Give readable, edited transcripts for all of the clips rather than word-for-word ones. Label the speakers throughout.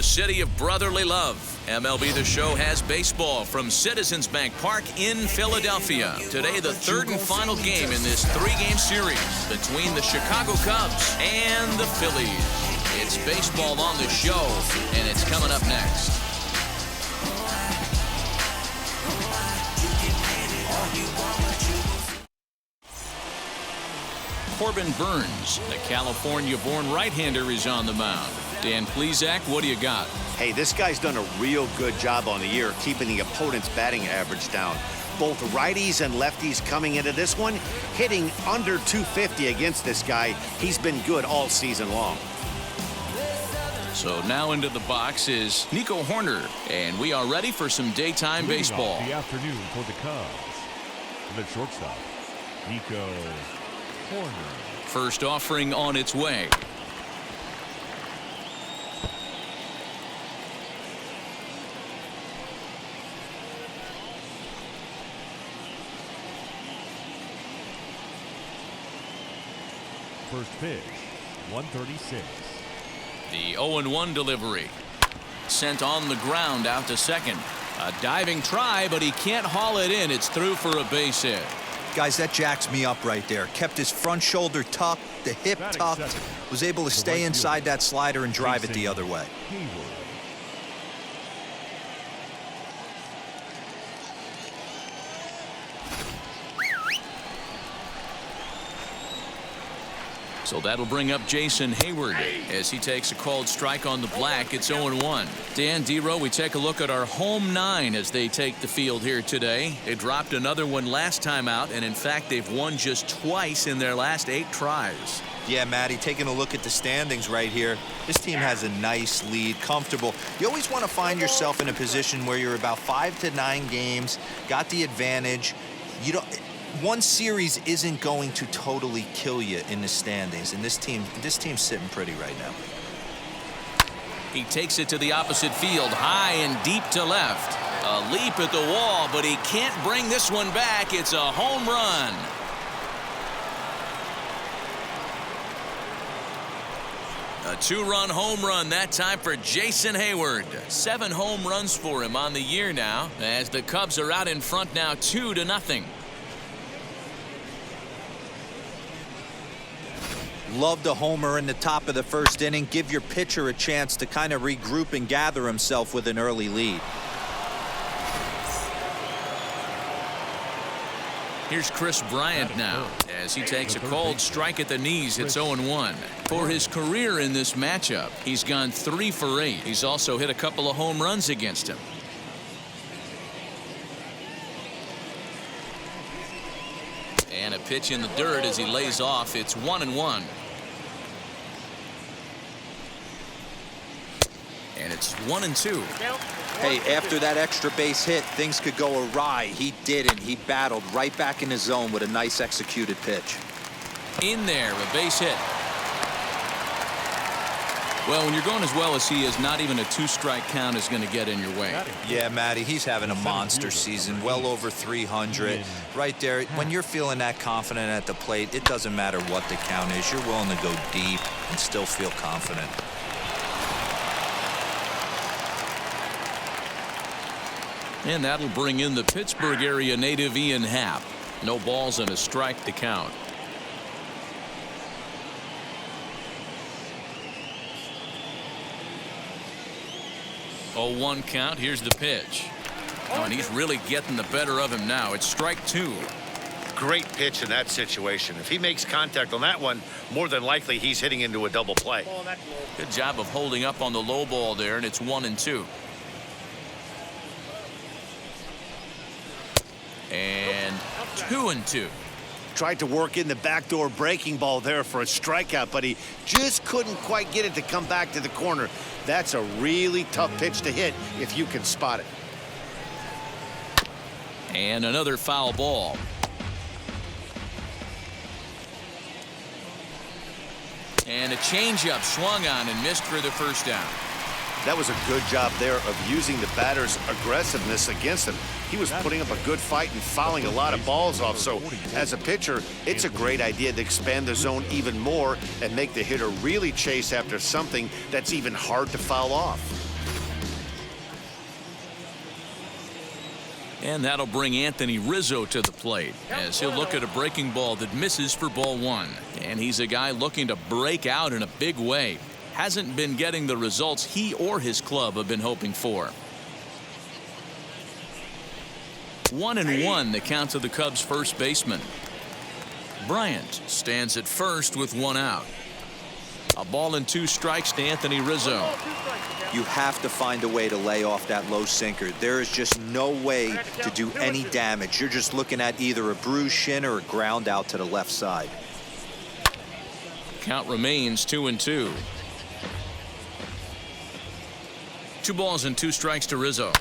Speaker 1: the city of brotherly love. MLB The Show has baseball from Citizens Bank Park in Philadelphia. Today, the third and final game in this three-game series between the Chicago Cubs and the Phillies. It's baseball on the show, and it's coming up next. Corbin Burnes, the California-born right-hander, is on the mound. Dan Plesac, what do you got?
Speaker 2: Hey, this guy's done a real good job on the year keeping the opponent's batting average down. Both righties and lefties coming into this one, hitting under 250 against this guy. He's been good all season long.
Speaker 1: So now into the box is Nico Horner, and we are ready for some daytime baseball.
Speaker 3: The afternoon for the Cubs. The shortstop, Nico Horner.
Speaker 1: First offering on its way.
Speaker 3: First pitch, 136.
Speaker 1: The 0-1 delivery. Sent on the ground out to second. A diving try, but he can't haul it in. It's through for a base hit.
Speaker 4: Guys, that jacks me up right there. Kept his front shoulder tucked, the hip tucked, was able to stay inside that slider and drive it the other way.
Speaker 1: So that'll bring up Jason Hayward as he takes a called strike on the black. It's 0-1. Dan Dero, we take a look at our home nine as they take the field here today. They dropped another one last time out, and in fact, they've won just twice in their last 8 tries.
Speaker 4: Yeah, Matty, taking a look at the standings right here. This team has a nice lead, comfortable. You always want to find yourself in a position where you're about 5 to 9 games, got the advantage. You don't. One series isn't going to totally kill you in the standings, and this team's sitting pretty right now.
Speaker 1: He takes it to the opposite field, high and deep to left. A leap at the wall, but he can't bring this one back. It's a home run. A 2-run home run that time for Jason Hayward. 7 home runs for him on the year now, as the Cubs are out in front now 2-0.
Speaker 4: Love the homer in the top of the first inning. Give your pitcher a chance to kind of regroup and gather himself with an early lead.
Speaker 1: Here's Chris Bryant now as he takes a called strike at the knees. It's 0-1. For his career in this matchup, he's gone 3 for 8. He's also hit a couple of home runs against him. And a pitch in the dirt as he lays off. It's 1-1. And it's 1-2.
Speaker 4: Hey, after that extra base hit, things could go awry. He didn't. He battled right back in his zone with a nice executed pitch.
Speaker 1: In there, a base hit. Well, when you're going as well as he is, not even a 2-strike count is going to get in your way.
Speaker 4: Yeah, Matty, he's having a monster season, well over 300. Right there, when you're feeling that confident at the plate, it doesn't matter what the count is. You're willing to go deep and still feel confident.
Speaker 1: And that'll bring in the Pittsburgh area native Ian Happ. No balls and a strike to count. 0-1 count. Here's the pitch. Oh, and he's really getting the better of him now. It's strike 2.
Speaker 2: Great pitch in that situation. If he makes contact on that one, more than likely he's hitting into a double play.
Speaker 1: Good job of holding up on the low ball there, and it's 1-2. And 2-2.
Speaker 2: Tried to work in the backdoor breaking ball there for a strikeout, but he just couldn't quite get it to come back to the corner. That's a really tough pitch to hit if you can spot it.
Speaker 1: And another foul ball. And a changeup swung on and missed for the first down.
Speaker 2: That was a good job there of using the batter's aggressiveness against him. He was putting up a good fight and fouling a lot of balls off. So as a pitcher, it's a great idea to expand the zone even more and make the hitter really chase after something that's even hard to foul off.
Speaker 1: And that'll bring Anthony Rizzo to the plate as he'll look at a breaking ball that misses for ball one. And he's a guy looking to break out in a big way. Hasn't been getting the results he or his club have been hoping for. 1-1 the count to the Cubs first baseman. Bryant stands at first with one out. A ball and 2 strikes to Anthony Rizzo.
Speaker 4: You have to find a way to lay off that low sinker. There is just no way to do any damage. You're just looking at either a bruised shin or a ground out to the left side.
Speaker 1: Count remains 2-2. 2 balls and 2 strikes to Rizzo.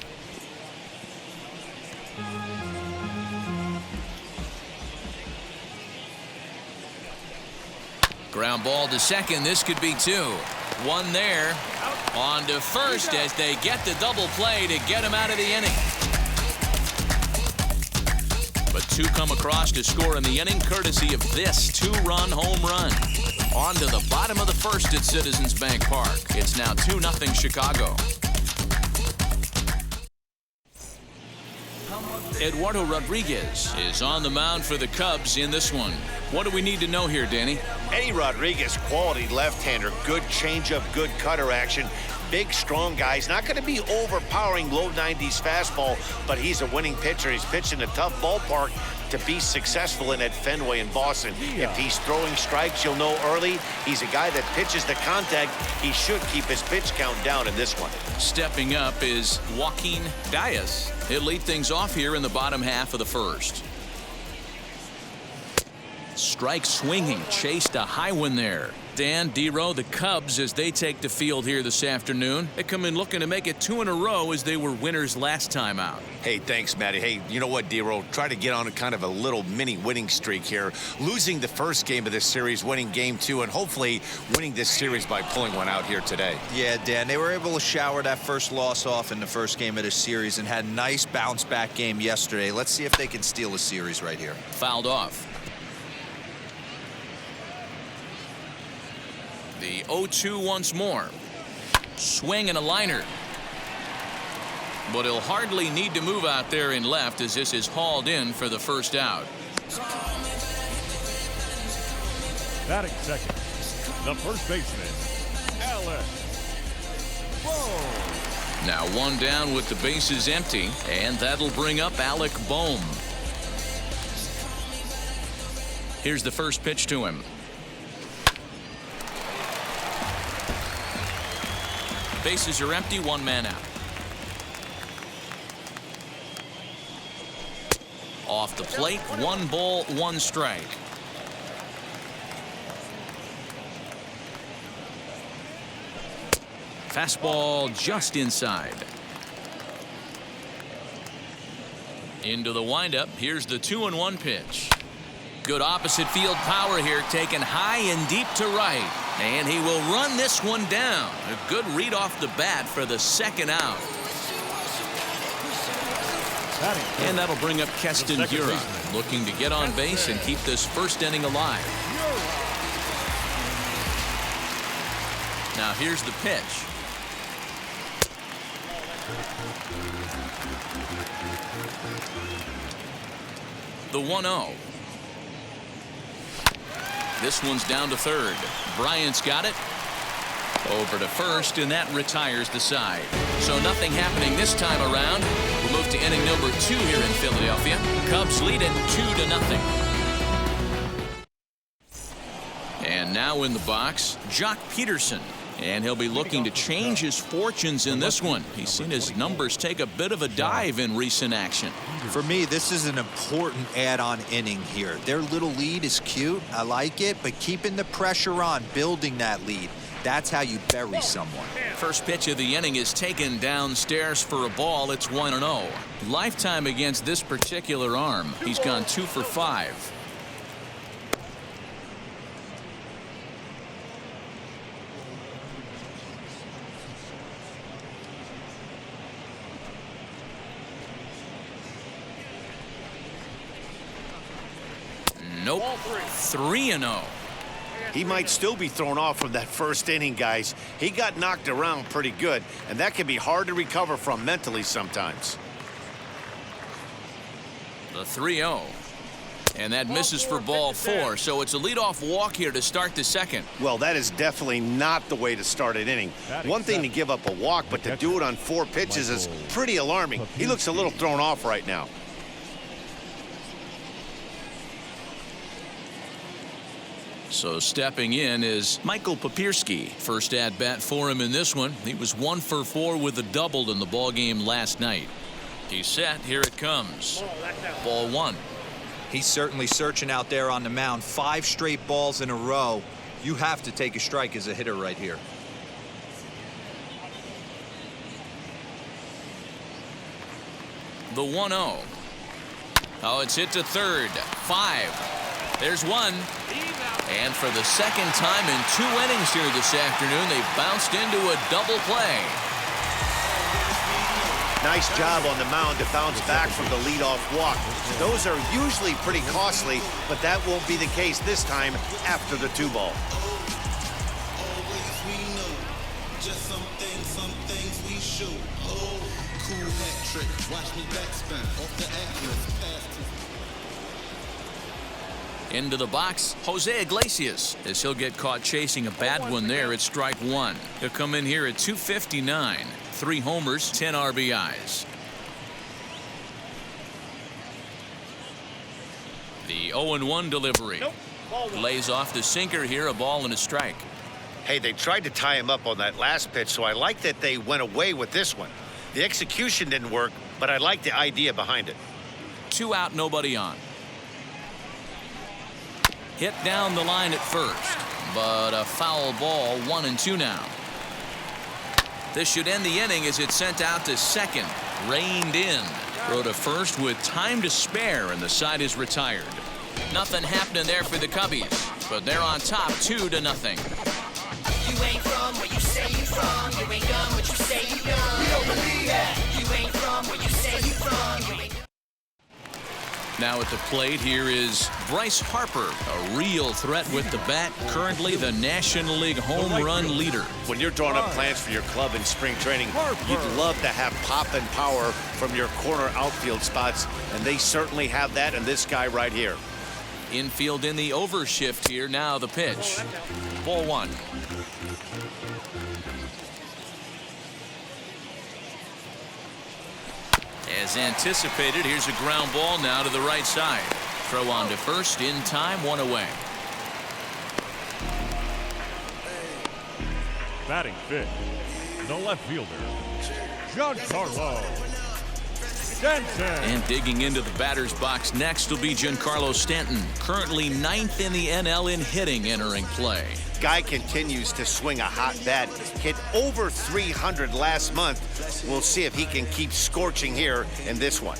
Speaker 1: Ground ball to second. This could be 2. 1 there. On to first as they get the double play to get him out of the inning. But 2 come across to score in the inning courtesy of this 2-run home run. On to the bottom of the first at Citizens Bank Park. It's now 2-0 Chicago. Eduardo Rodriquez is on the mound for the Cubs in this one. What do we need to know here, Danny?
Speaker 2: Eddie Rodriguez, quality left-hander, good changeup, good cutter action. Big, strong guy. He's not going to be overpowering low 90s fastball, but he's a winning pitcher. He's pitched in a tough ballpark to be successful in at Fenway in Boston. If he's throwing strikes, you'll know early. He's a guy that pitches the contact. He should keep his pitch count down in this one.
Speaker 1: Stepping up is Joaquin Diaz. He'll lead things off here in the bottom half of the first. Strike swinging, chased a high one there. Dan, D-Row, the Cubs, as they take the field here this afternoon, they come in looking to make it 2 in a row as they were winners last time out.
Speaker 2: Hey, thanks, Matty. Hey, you know what, D-Row? Try to get on a kind of a little mini winning streak here. Losing the first game of this series, winning game 2, and hopefully winning this series by pulling one out here today.
Speaker 4: Yeah, Dan, they were able to shower that first loss off in the first game of this series and had a nice bounce-back game yesterday. Let's see if they can steal a series right here.
Speaker 1: Fouled off. The 0-2 once more. Swing and a liner. But he'll hardly need to move out there in left as this is hauled in for the first out.
Speaker 3: Batting second, the first baseman, Alex Bohm.
Speaker 1: Now 1 down with the bases empty, and that'll bring up Alec Bohm. Here's the first pitch to him. Bases are empty, 1 man out. Off the plate, 1 ball, 1 strike. Fastball just inside. Into the windup. Here's the 2-1 pitch. Good opposite field power here, taken high and deep to right. And he will run this one down. A good read off the bat for the second out. And that'll bring up Keston Hiura, looking to get on base and keep this first inning alive. Now here's the pitch. The 1-0. This one's down to third. Bryant's got it. Over to first, and that retires the side. So nothing happening this time around. We'll move to inning number 2 here in Philadelphia. Cubs lead it 2-0. And now in the box, Jock Peterson. And he'll be looking to change his fortunes in this one. He's seen his numbers take a bit of a dive in recent action.
Speaker 4: For me, this is an important add-on inning here. Their little lead is cute. I like it, but keeping the pressure on, building that lead, that's how you bury someone.
Speaker 1: First pitch of the inning is taken downstairs for a ball. It's 1-0. Lifetime against this particular arm. He's gone 2 for 5. Nope. 3-0.
Speaker 2: He might still be thrown off from that first inning, guys. He got knocked around pretty good, and that can be hard to recover from mentally sometimes.
Speaker 1: The 3-0. And that misses for ball 4, so it's a leadoff walk here to start the second.
Speaker 2: Well, that is definitely not the way to start an inning. One thing to give up a walk, but to do it on 4 pitches is pretty alarming. He looks a little thrown off right now.
Speaker 1: So stepping in is Michael Papierski. First at bat for him in this one. He was 1 for 4 with a double in the ball game last night. He's set. Here it comes. Ball 1.
Speaker 4: He's certainly searching out there on the mound. 5 straight balls in a row. You have to take a strike as a hitter right here.
Speaker 1: The 1-0. Oh, it's hit to third. 5. There's 1. And for the second time in 2 innings here this afternoon, they bounced into a double play.
Speaker 2: Nice job on the mound to bounce back from the leadoff walk. Those are usually pretty costly, but that won't be the case this time after the 2-ball.
Speaker 1: Into the box, Jose Iglesias, as he'll get caught chasing a bad one there at strike 1. He'll come in here at 259. 3 homers, 10 RBIs. The 0-1 delivery. Lays off the sinker here, a ball and a strike.
Speaker 2: Hey, they tried to tie him up on that last pitch, so I like that they went away with this one. The execution didn't work, but I like the idea behind it.
Speaker 1: 2 out, nobody on. Hit down the line at first, but a foul ball, 1-2 now. This should end the inning as it's sent out to second. Reined in. Throw to first with time to spare, and the side is retired. Nothing happening there for the Cubbies, but they're on top 2-0.
Speaker 5: You ain't from where you say you from. You ain't done what you say you done. We don't believe that. You ain't from where you say you from. You ain't.
Speaker 1: Now at the plate here is Bryce Harper, a real threat with the bat, currently the National League home run leader.
Speaker 2: When you're drawing up plans for your club in spring training, you'd love to have pop and power from your corner outfield spots, and they certainly have that in this guy right here.
Speaker 1: Infield in the overshift here. Now the pitch. Ball 1. As anticipated, here's a ground ball now to the right side. Throw on to first in time, 1 away.
Speaker 3: Batting 5th, the left fielder, Giancarlo Stanton.
Speaker 1: And digging into the batter's box next will be Giancarlo Stanton, currently 9th in the NL in hitting entering play.
Speaker 2: Guy continues to swing a hot bat. Hit over 300 last month. We'll see if he can keep scorching here in this one.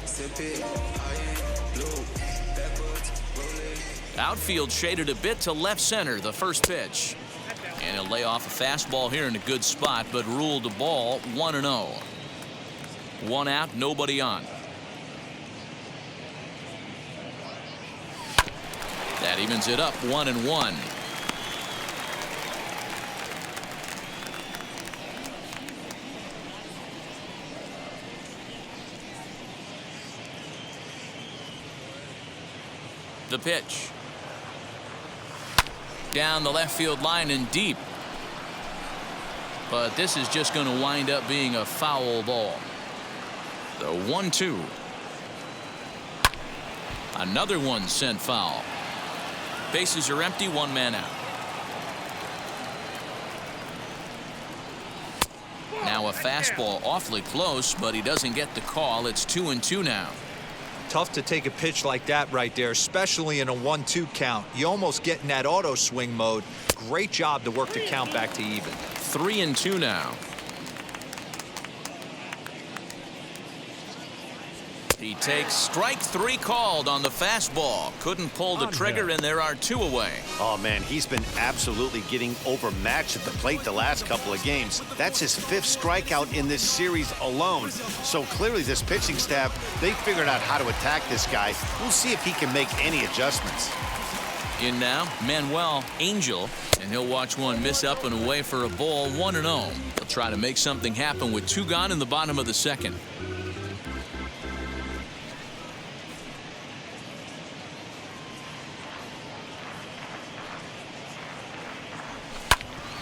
Speaker 1: Outfield shaded a bit to left center, the first pitch. And he'll lay off a fastball here in a good spot, but ruled the ball 1-0. 1 out, nobody on. That evens it up, 1-1. The pitch. Down the left field line and deep. But this is just going to wind up being a foul ball. The 1-2. Another one sent foul. Bases are empty, 1 man out. Now a fastball awfully close, but he doesn't get the call. It's 2-2 now.
Speaker 4: Tough to take a pitch like that right there, especially in a 1-2 count. You almost get in that auto swing mode. Great job to work the count back to even.
Speaker 1: 3-2 now. He takes strike 3 called on the fastball. Couldn't pull the trigger, and there are 2 away.
Speaker 2: Oh, man, he's been absolutely getting overmatched at the plate the last couple of games. That's his 5th strikeout in this series alone. So clearly this pitching staff, they figured out how to attack this guy. We'll see if he can make any adjustments.
Speaker 1: In now, Manuel Angel, and he'll watch one miss up and away for a ball, 1-0. He'll try to make something happen with 2 gone in the bottom of the second.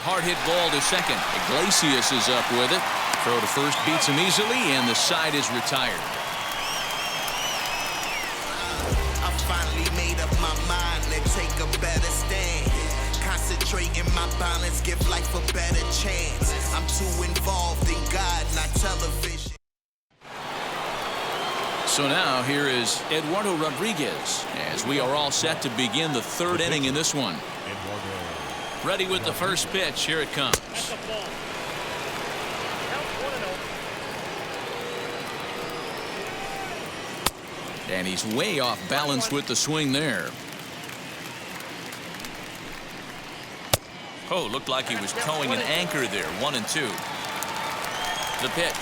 Speaker 1: Hard hit ball to second. Iglesias is up with it. Throw to first beats him easily, and the side is retired.
Speaker 6: I finally made up my mind to take a better stand. Concentrate in my balance, give life a better chance. I'm too involved in God, not television.
Speaker 1: So now here is Eduardo Rodriquez as we are all set to begin the third inning in this one. Ready with the first pitch. Here it comes. And he's way off balance with the swing there. Oh, looked like he was towing an anchor there. 1-2. The pitch.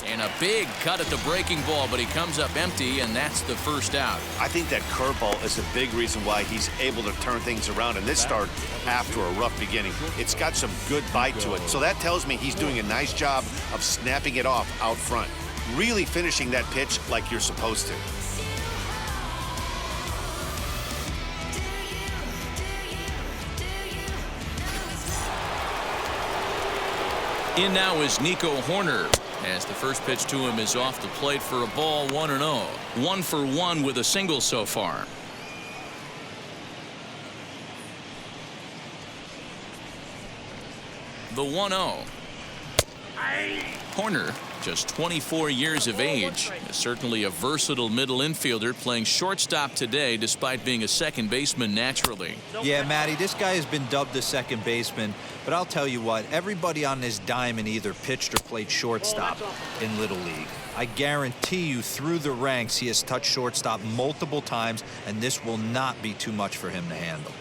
Speaker 1: And a big cut at the breaking ball, but he comes up empty, and that's the first out.
Speaker 2: I think that curveball is a big reason why he's able to turn things around in this start after a rough beginning. It's got some good bite to it. So that tells me he's doing a nice job of snapping it off out front. Really finishing that pitch like you're supposed to.
Speaker 1: In now is Nico Horner, as the first pitch to him is off the plate for a ball. 1-0. 1 for 1 with a single so far. The 1-0. Horner, just 24 years of age, is certainly a versatile middle infielder playing shortstop today despite being a second baseman naturally.
Speaker 4: Yeah, Matty, this guy has been dubbed the second baseman, but I'll tell you what, everybody on this diamond either pitched or played shortstop in Little League. I guarantee you through the ranks he has touched shortstop multiple times, and this will not be too much for him to handle.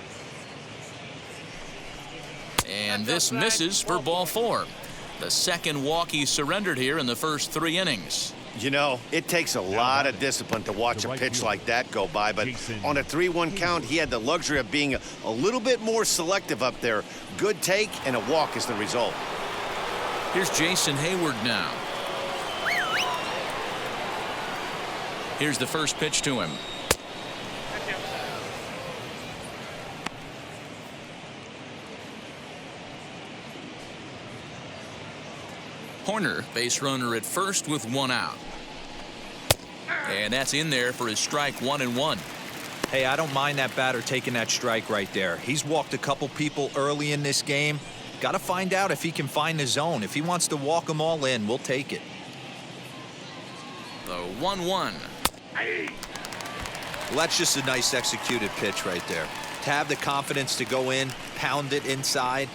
Speaker 1: And this misses for ball 4. The second walk he surrendered here in the first 3 innings.
Speaker 2: You know, it takes a lot of discipline to watch a pitch like that go by, but on a 3-1 count, he had the luxury of being a little bit more selective up there. Good take, and a walk is the result.
Speaker 1: Here's Jason Hayward now. Here's the first pitch to him. Horner, base runner at first with 1 out. And that's in there for his strike. 1-1.
Speaker 4: Hey, I don't mind that batter taking that strike right there. He's walked a couple people early in this game. Got to find out if he can find the zone. If he wants to walk them all in, we'll take it.
Speaker 1: The 1-1.
Speaker 4: Well, that's just a nice executed pitch right there. To have the confidence to go in, pound it inside.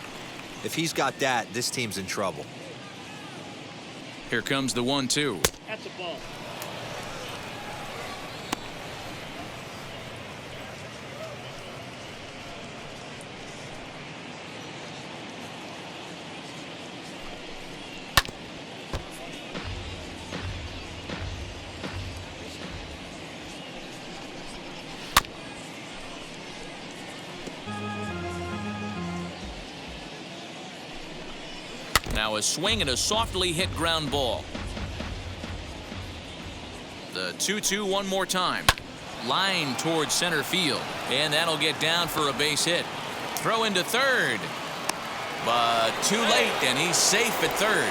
Speaker 4: If he's got that, this team's in trouble.
Speaker 1: Here comes the 1-2.
Speaker 7: That's a ball.
Speaker 1: Now a swing and a softly hit ground ball. The 2-2 one more time. Line towards center field. And that'll get down for a base hit. Throw into third. But too late, and he's safe at third.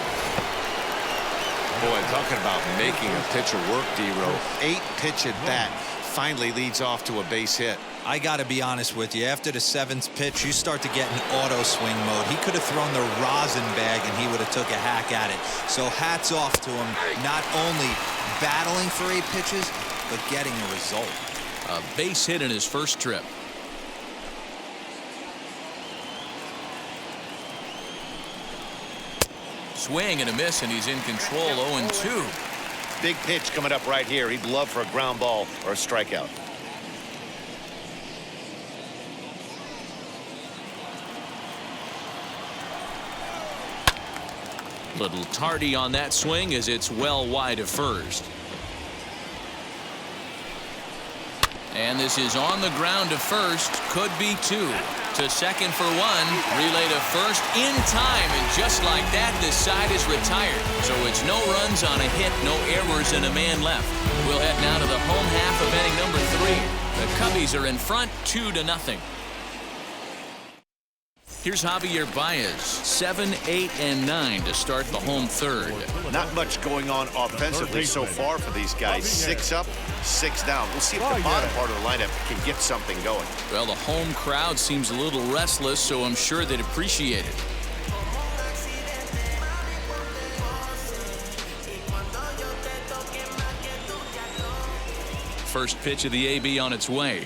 Speaker 2: Boy, talking about making a pitcher work, D-Row. 8-pitch at bat finally leads off to a base hit.
Speaker 4: I got to be honest with you. After the 7th pitch, you start to get in auto swing mode. He could have thrown the rosin bag, and he would have took a hack at it. So hats off to him, not only battling for 8 pitches, but getting a result.
Speaker 1: A base hit in his first trip. Swing and a miss, and he's in control. 0-2.
Speaker 2: Big pitch coming up right here. He'd love for a ground ball or a strikeout.
Speaker 1: Little tardy on that swing as it's well wide of first. And this is on the ground to first. Could be 2. To second for 1. Relay to first in time. And just like that, this side is retired. So it's no runs on a hit, no errors, and a man left. We'll head now to the home half of inning number 3. The Cubbies are in front 2-0. Here's Javier Baez, 7, 8, and 9 to start the home third.
Speaker 2: Not much going on offensively so far for these guys. 6 up, 6 down. We'll see if the bottom part of the lineup can get something going.
Speaker 1: Well, the home crowd seems a little restless, so I'm sure they'd appreciate it. First pitch of the AB on its way.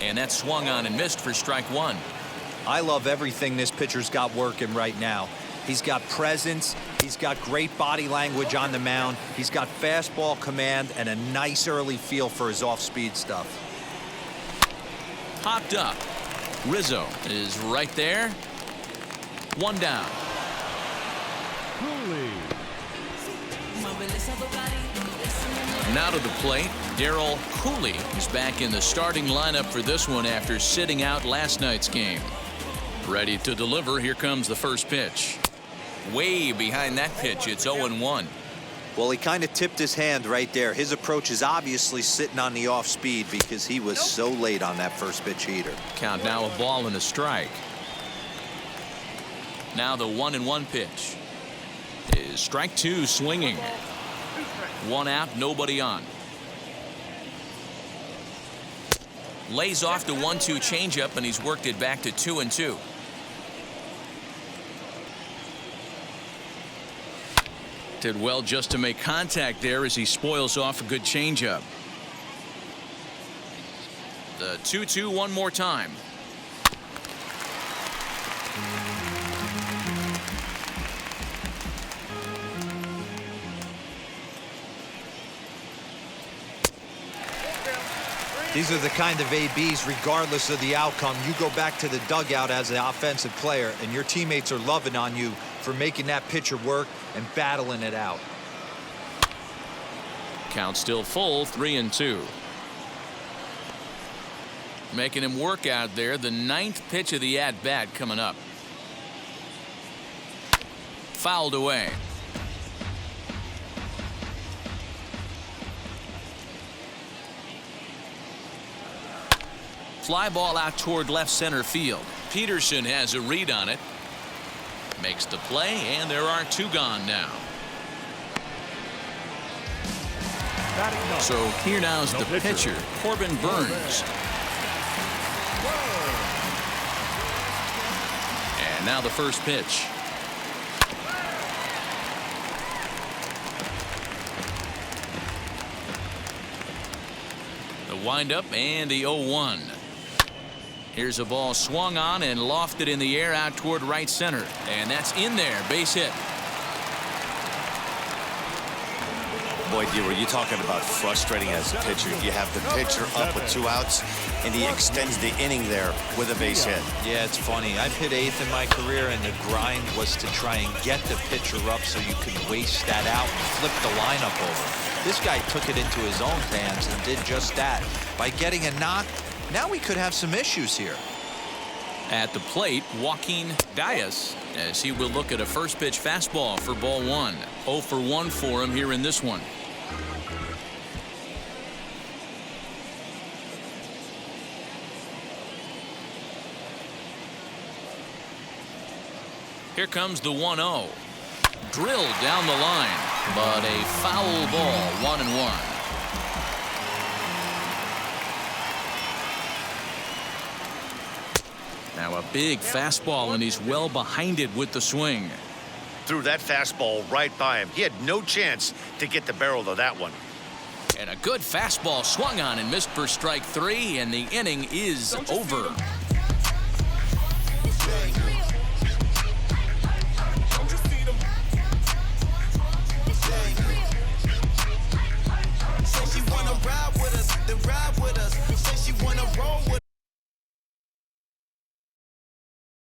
Speaker 1: And that swung on and missed for strike 1.
Speaker 4: I love everything this pitcher's got working right now. He's got presence. He's got great body language on the mound. He's got fastball command and a nice early feel for his off-speed stuff.
Speaker 1: Popped up. Rizzo is right there. 1 down. Now to the plate, Darryl Cooley is back in the starting lineup for this one after sitting out last night's game. Ready to deliver. Here comes the first pitch. Way behind that pitch. It's 0-1.
Speaker 4: Well, he kind of tipped his hand right there. His approach is obviously sitting on the off speed because he was so late on that first pitch heater.
Speaker 1: Count now, a ball and a strike. Now the 1-1 pitch is strike 2, swinging. 1 out, nobody on. Lays off the 1-2 changeup, and he's worked it back to 2-2. Did well just to make contact there as he spoils off a good changeup. The 2-2 one more time.
Speaker 4: These are the kind of ABs, regardless of the outcome, you go back to the dugout as an offensive player, and your teammates are loving on you for making that pitcher work and battling it out.
Speaker 1: Count still full, 3-2. Making him work out there. The 9th pitch of the at-bat coming up. Fouled away. Fly ball out toward left center field. Peterson has a read on it. Makes the play, and there are 2 gone now. So here now is the pitcher, Corbin Burnes. And now the first pitch. The windup and the 0-1. Here's a ball swung on and lofted in the air out toward right center. And that's in there. Base hit.
Speaker 2: Boy, D, were you talking about frustrating as a pitcher? You have the pitcher up with 2 outs, and he extends the inning there with a base hit.
Speaker 4: Yeah, it's funny. I've hit 8th in my career, and the grind was to try and get the pitcher up so you could waste that out and flip the lineup over. This guy took it into his own hands and did just that. By getting a knock, now we could have some issues here.
Speaker 1: At the plate, Joaquin Diaz, as he will look at a first pitch fastball for ball 1. 0 for 1 for him here in this one. Here comes the 1-0. Drilled down the line, but a foul ball, 1-1. Now a big fastball, and he's well behind it with the swing.
Speaker 2: Threw that fastball right by him. He had no chance to get the barrel of that one.
Speaker 1: And a good fastball swung on and missed for strike 3, and the inning is over.